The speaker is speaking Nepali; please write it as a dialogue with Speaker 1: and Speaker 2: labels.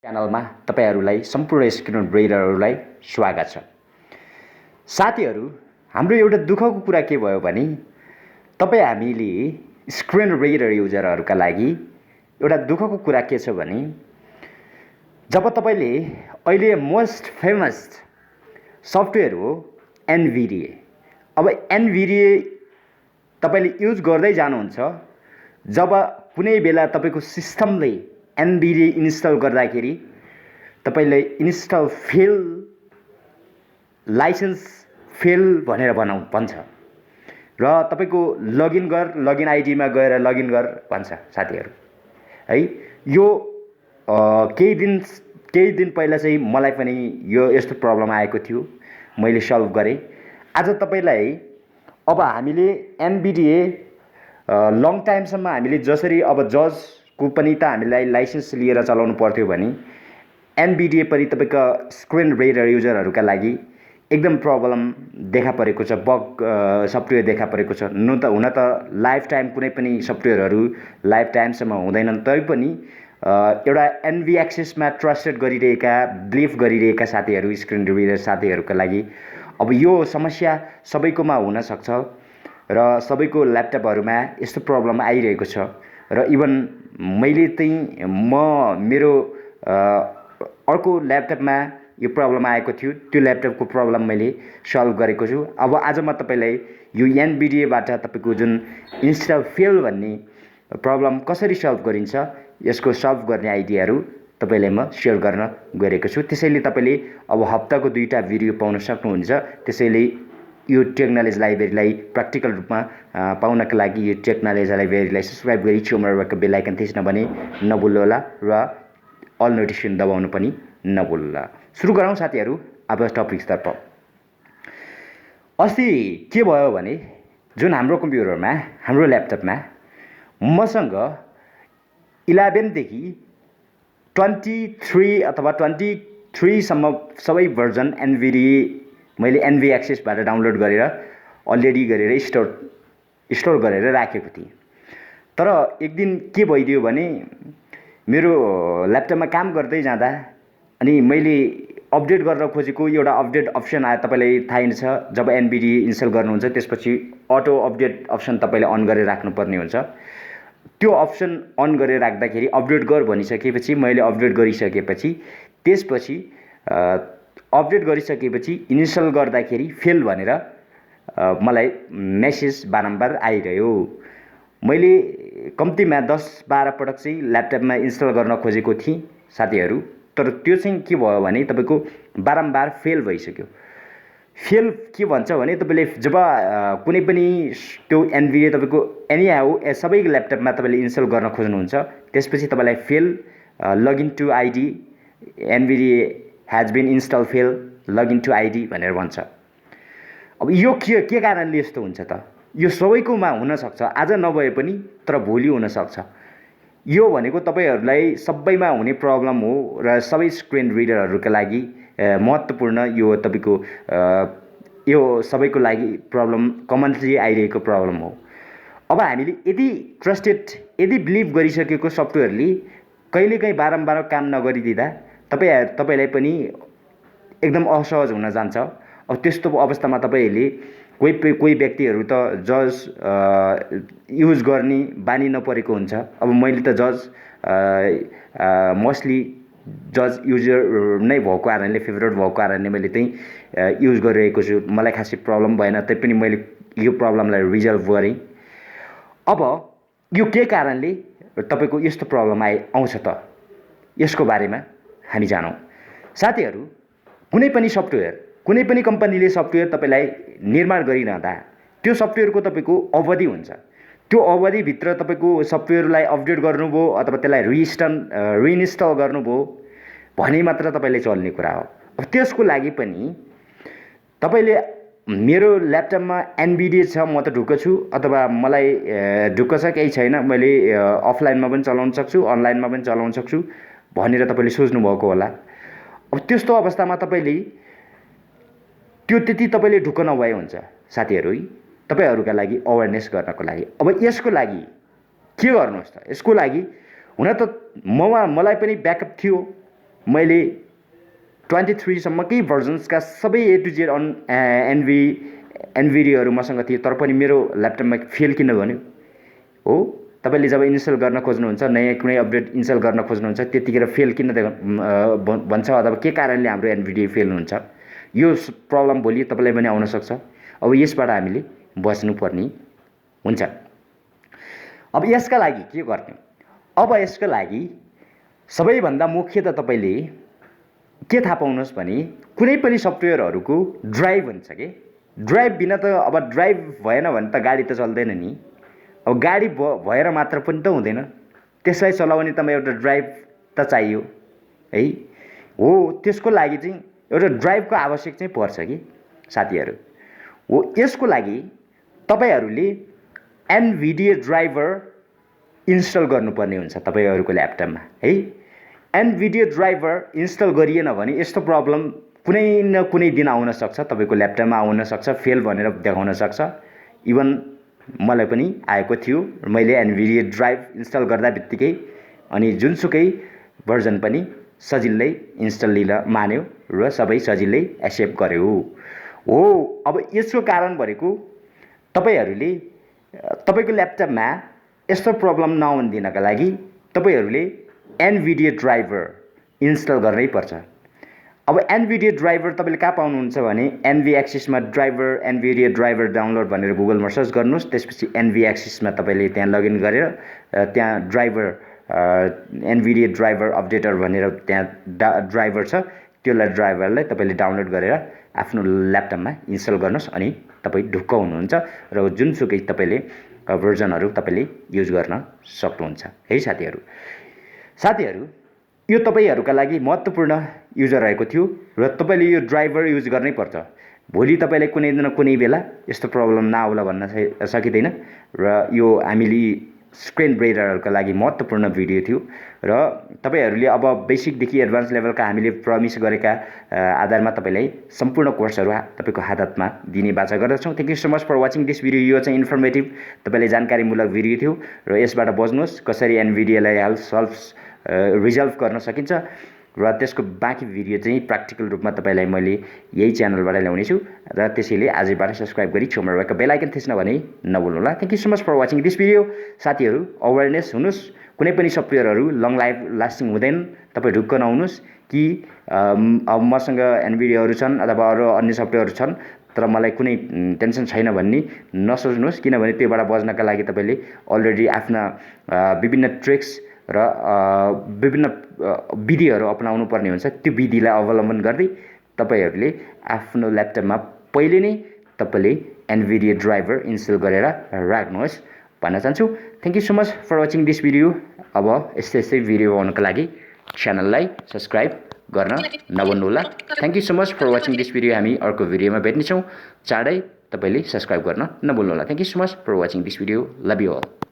Speaker 1: च्यानलमा तपाईहरुलाई सम्पूर्ण स्क्रिन रिडरहरुलाई स्वागत छ। साथीहरु, हाम्रो एउटा दुःखको कुरा के भयो भने हामीले स्क्रिन रिडर युजरहरुका लागि एउटा दुःखको कुरा के छ भने जब तपाईले अहिले मोस्ट फेमस सफ्टवेयर हो एनभिडिए। अब एनभिडिए तपाईले युज गर्दै जानुहुन्छ, जब कुनै बेला तपाईको सिस्टमले एनभिडिए इन्स्टल गर्दाखेरि तपाईले इन्स्टल फेल, लाइसेन्स फेल भनेर भन्छ र तपाईको लगइन आइडीमा गएर लगइन गर भन्छ साथीहरु है। यो केही दिन पहिला चाहिँ मलाई पनि यो यस्तो प्रब्लम आएको थियो, मैले सल्भ गरे। आज तपाईलाई अब हामीले एनभिडिए लङ टाइमसम्म हामीले जसरी अब जजको पनि त हामीलाई लाइसेन्स लिएर चलाउनु पर्थ्यो भने एनभिडिए पनि तपाईको स्क्रिन रिडर युजरहरुका लागि एकदम प्रब्लम देखा परेको छ, बग सफ्टवेयर देखा परेको छ। हुन त लाइफ टाइम कुनै पनि सफ्टवेयरहरु लाइफ टाइमसम्म हुँदैनन्, तैपनि एउटा एनभी एक्सेसमा ट्रस्टेड गरिरहेका, बिलिभ गरिरहेका साथीहरु, स्क्रिन रिडर साथीहरुका लागि अब यो समस्या सबैकोमा हुन सक्छ र सबैको ल्यापटपहरुमा यस्तो प्रब्लम आइरहेको छ। र इभन मैले चाहिँ मेरो अर्को ल्यापटपमा यो प्रब्लम आएको थियो, त्यो ल्यापटपको प्रब्लम मैले सल्भ गरेको छु। अब आज म तपाईलाई यो एनभिडिएबाट तपाईको जुन इन्स्टल फेल भन्ने प्रब्लम कसरी सल्भ गरिन्छ, यसको सल्भ गर्ने आइडियाहरु तपाईलाई म शेयर गर्न गएको छु। त्यसैले तपाईले अब हप्ताको 2टा भिडियो पाउन सक्नुहुन्छ। त्यसैले यो टेक नलेज लाइब्रेरीलाई प्र्याक्टिकल रूपमा पाउनका लागि यो टेक नलेज लाइब्रेरीलाई सब्स्क्राइब गरी छेउमा रहेको बेल आइकन थिच्न भने नभुल्नुहोला र अल नोटिफिकेसन दबाउनु पनि नभुल्नुहोला। सुरु गरौँ साथीहरु अब टपिकतर्फ। अस्ति के भयो भने जुन हाम्रो कम्प्युटरमा, हाम्रो ल्यापटपमा मसँग 11 देखि 23 अथवा 23 सम्म सबै भर्जन एनभिडिए मैले एनभी एक्सेसबाट डाउनलोड गरेर अलरेडी गरेर स्टोर गरेर राखेको थिएँ। तर एक दिन के भइदियो भने मेरो ल्यापटपमा काम गर्दै जाँदा अनि मैले अपडेट गर्न खोजेको एउटा अपडेट अप्सन आयो। तपाईलाई थाहै नै छ, जब एनभिडिए इन्स्टल गर्नुहुन्छ त्यसपछि अटो अपडेट अप्सन तपाईले अन गरेर राख्नुपर्ने हुन्छ। त्यो अप्सन अन गरेर राख्दाखेरि अपडेट गर भनिसकेपछि मैले अपडेट गरिसकेपछि त्यसपछि अपडेट गरिसकेपछि इन्स्टल गर्दाखेरि फेल भनेर मलाई मेसेज बारम्बार आइरह्यो। मैले कम्तीमा 10-12 पटक चाहिँ ल्यापटपमा इन्स्टल गर्न खोजेको थिएँ साथीहरु, तर त्यो चाहिँ के भयो भने तपाईको बारम्बार फेल भइसक्यो। फेल के भन्छ भने तपाईले जब कुनै पनि त्यो एनभिडिए तपाईको एनीहाउ सबै ल्यापटपमा तपाईले इन्स्टल गर्न खोज्नुहुन्छ, त्यसपछि तपाईलाई fail login to ID NVIDIA has been installed fail login to ID भनेर भन्छ। अब यो के कारणले यस्तो हुन्छ त? यो सबैकोमा हुन सक्छ, आज नभए पनि तर भोलि हुन सक्छ। यो भनेको तपाईहरुलाई सबैमा हुने प्रब्लम हो र सबै स्क्रिन रिडरहरुका लागि महत्त्वपूर्ण यो तपाईको यो सबैको लागि प्रब्लम कमनली आइरहेको प्रब्लम हो। अब हामीले यदि ट्रस्टेड, यदि बिलिभ गरिसकेको सफ्टवेयरले कहिलेकाहीँ बारम्बार काम नगरिदिँदा तपाईलाई पनि एकदम असहज हुन जान्छ। अब त्यस्तो अवस्थामा तपाईले कोही व्यक्तिहरु त जज युज गर्ने बानी नपरेको हुन्छ। अब मैले त जज मोस्टली जज युजर नै भएको कारणले, फेभरेट भएको कारणले मैले चाहिँ युज गरिरहेको छु। मलाई खासै प्रब्लम भएन, तैपनि मैले यो प्रब्लमलाई रिजल्भ गरे। अब यो के कारणले तपाईको यस्तो प्रब्लम आउँछ त, यसको बारेमा हामी जानौं। साथीहरु, कुनै पनि सफ्टवेयर, कुनै पनि कम्पनीले सफ्टवेयर तपाईलाई निर्माण गरिरहँदा त्यो सफ्टवेयरको तपाईको अवधि हुन्छ। त्यो अवधि भित्र तपाईको सफ्टवेयरलाई अपडेट गर्नुभयो अथवा त्यसलाई रिइन्स्टल गर्नुभयो भने मात्र तपाईले चल्ने कुरा हो। अब त्यसको लागि पनि तपाईले मेरो ल्यापटपमा एनभिडिए छ, म त ढुक्क छु, अथवा मलाई ढुक्क छ केही छैन, मैले अफलाइनमा पनि चलाउन सक्छु, अनलाइनमा पनि चलाउन सक्छु भनेर तपाईले सोच्नु भएको होला। अब त्यस्तो अवस्थामा तपाईले त्यो त्यति तपाईले ढुक्क नभए हुन्छ साथीहरु। तपाईहरुका लागि अवेरनेस गर्नको लागि अब यसको लागि के गर्नुहोस् त? यसको लागि हुन त मलाई पनि ब्याकअप थियो, मैले 23 सम्मकै भर्जन्सका सबै A to Z एनभिडियाहरू मसँग थिए, तर पनि मेरो ल्यापटपमा फेल किन भन्यो हो। तपाईँले जब इन्स्टल गर्न खोज्नुहुन्छ, नयाँ कुनै अपडेट इन्स्टल गर्न खोज्नुहुन्छ, त्यतिखेर फेल किन भन्छ, अथवा के कारणले हाम्रो एनभिडिया फेल हुन्छ, यो प्रब्लम भोलि तपाईँलाई पनि आउन सक्छ। अब यसबाट हामीले बच्नुपर्ने हुन्छ। अब यसका लागि के गर्ने? अब यसका लागि सबैभन्दा मुख्य त तपाईँले के थाहा पाउनुहोस् भने कुनै पनि सफ्टवेयरहरूको ड्राइभ हुन्छ के। ड्राइभ बिना त अब ड्राइभ भएन भने त गाडी त चल्दैन नि। अब गाडी भएर मात्र पनि त हुँदैन, त्यसलाई चलाउने त एउटा ड्राइभ त चाहियो है। हो, त्यसको लागि चाहिँ एउटा ड्राइभको आवश्यक चाहिँ पर्छ कि साथीहरू। हो, यसको लागि तपाईँहरूले एनभिडिया ड्राइभर इन्स्टल गर्नुपर्ने हुन्छ तपाईँहरूको ल्यापटपमा है। एनभिडिया ड्राइभर इन्स्टल गरिएन भने यस्तो प्रब्लम कुनै न कुनै दिन आउन सक्छ, तपाईँको ल्यापटपमा आउन सक्छ, फेल भनेर देखाउन सक्छ। इभन मलाई पनि आएको थियो। मैले एनभिडिया ड्राइभ इन्स्टल गर्दा बित्तिकै अनि जुनसुकै भर्जन पनि सजिलै इन्स्टल लिन मान्यो र सबै सजिलै एक्सेप्ट गर्यो। हो, अब यसको कारण भनेको तपाईँहरूले तपाईँको ल्यापटपमा यस्तो प्रब्लम नआउन दिनका लागि तपाईँहरूले एनभिडिया ड्राइभर इन्स्टल गर्नै पर्छ। अब एनभिडिया ड्राइभर तपाईँले कहाँ पाउनुहुन्छ भने एनभी एक्सिसमा एनभिडिया ड्राइभर डाउनलोड भनेर गुगलमा सर्च गर्नुहोस्। त्यसपछि एनभी एक्सिसमा तपाईँले त्यहाँ लगइन गरेर त्यहाँ एनभिडिया ड्राइभर अपडेटर भनेर त्यहाँ ड्राइभर छ, त्यो ड्राइभरलाई तपाईँले डाउनलोड गरेर आफ्नो ल्यापटपमा इन्स्टल गर्नुहोस् अनि तपाईँ ढुक्क हुनुहुन्छ र जुनसुकै तपाईँले भर्जनहरू तपाईँले युज गर्न सक्नुहुन्छ है साथीहरू। यो तपाईँहरूका लागि महत्त्वपूर्ण युजर रहेको थियो र तपाईँले यो ड्राइभर युज गर्नै पर्छ। भोलि तपाईँलाई कुनै न कुनै बेला यस्तो प्रब्लम नआउला भन्न सकिँदैन र यो हामीले स्क्रिन ब्रेडरहरूका लागि महत्त्वपूर्ण भिडियो थियो र तपाईँहरूले अब बेसिकदेखि एडभान्स लेभलका हामीले प्रमिस गरेका आधारमा तपाईँलाई सम्पूर्ण कोर्सहरू तपाईँको हातमा दिने बाचा गर्दछौँ। Thank you so much for watching this video. यो चाहिँ इन्फर्मेटिभ, तपाईँलाई जानकारीमूलक भिडियो थियो र यसबाट बज्नुहोस् कसरी एनभिडियालाई रिजल्भ गर्न सकिन्छ र त्यसको बाँकी भिडियो चाहिँ प्र्याक्टिकल रूपमा तपाईँलाई मैले यही च्यानलबाट ल्याउनेछु र त्यसैले आजैबाट सब्सक्राइब गरी छेउमा रहेको बेल आइकन थिच्न भने नभुल्नुहोला। Thank you so much for watching this video. साथीहरू, अवेरनेस हुनुहोस्, कुनै पनि सफ्टवेयरहरू लङ लास्टिङ हुँदैन। तपाईँ ढुक्क नहुनुहोस् कि अब मसँग एनभिडियाहरू छन् अथवा अरू अन्य सफ्टवेयरहरू छन् तर मलाई कुनै टेन्सन छैन भन्ने नसोच्नुहोस्, किनभने त्योबाट बच्नका लागि तपाईँले अलरेडी आफ्ना विभिन्न ट्रिक्स र विभिन्न विधिहरू अपनाउनु पर्ने हुन्छ। त्यो विधिलाई अवलम्बन गर्दै तपाईँहरूले आफ्नो ल्यापटपमा पहिले नै तपाईँले एनभिडिया ड्राइभर इन्स्टल गरेर राख्नुहोस् भन्न चाहन्छु। Thank you so much for watching this video. अब यस्तै भिडियो आउनको लागि च्यानललाई सब्सक्राइब गर्न नभुल्नुहोला। Thank you so much for watching this video. हामी अर्को भिडियोमा भेट्नेछौँ। चाँडै तपाईँले सब्सक्राइब गर्न नभुल्नुहोला। Thank you so much for watching this video. Love you all.